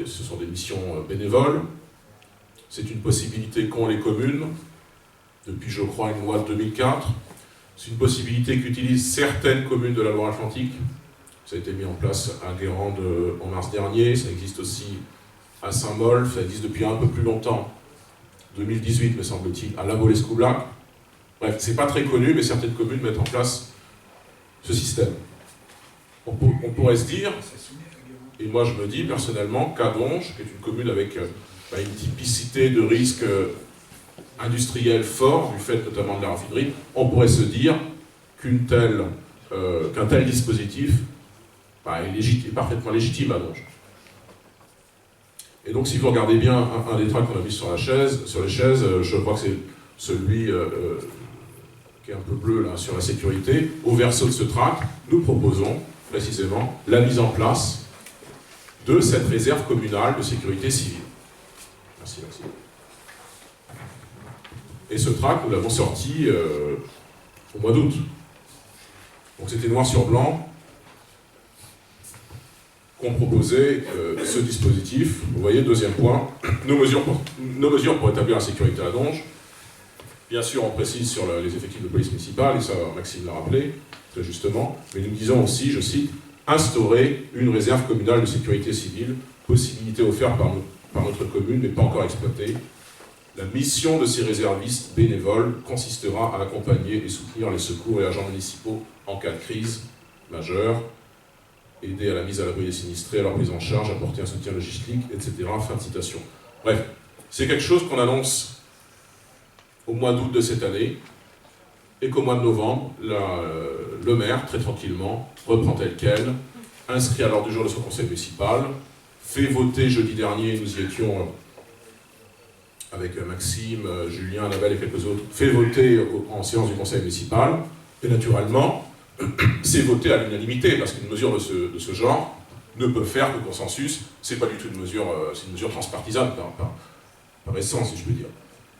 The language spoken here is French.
ce sont des missions bénévoles. C'est une possibilité qu'ont les communes, depuis je crois une loi de 2004. C'est une possibilité qu'utilisent certaines communes de la Loire-Atlantique. Ça a été mis en place à Guérande en mars dernier, ça existe aussi à Saint-Molf, ça existe depuis un peu plus longtemps, 2018 me semble-t-il, à La Baulescoublac. Bref, c'est pas très connu, mais certaines communes mettent en place ce système. On pourrait se dire, et moi je me dis personnellement, qu'Adonge, qui est une commune avec une typicité de risque industriel fort, du fait notamment de la raffinerie, on pourrait se dire qu'un tel dispositif est parfaitement légitime à Donge. Et donc si vous regardez bien un des tracts qu'on a mis sur les chaises, je crois que c'est celui qui est un peu bleu là, sur la sécurité, au verso de ce tract, nous proposons précisément la mise en place de cette réserve communale de sécurité civile. Merci, merci. Et ce tract, nous l'avons sorti au mois d'août. Donc c'était noir sur blanc qu'on proposait ce dispositif. Vous voyez, deuxième point, nos mesures pour établir la sécurité à Donge. Bien sûr, on précise sur les effectifs de police municipale, et ça Maxime l'a rappelé, très justement, mais nous disons aussi, je cite, instaurer une réserve communale de sécurité civile, possibilité offerte par notre commune, mais pas encore exploitée. La mission de ces réservistes bénévoles consistera à accompagner et soutenir les secours et agents municipaux en cas de crise majeure, aider à la mise à l'abri des sinistrés, à leur prise en charge, apporter un soutien logistique, etc. Fin de citation. Bref, c'est quelque chose qu'on annonce au mois d'août de cette année, et qu'au mois de novembre, le maire, très tranquillement, reprend tel quel, inscrit à l'ordre du jour de son conseil municipal, fait voter jeudi dernier, nous y étions avec Maxime, Julien, Annabelle et quelques autres, fait voter en séance du conseil municipal, et naturellement, c'est voté à l'unanimité, parce qu'une mesure de ce genre ne peut faire que consensus, c'est pas du tout une mesure, c'est une mesure transpartisane, par essence, si je peux dire.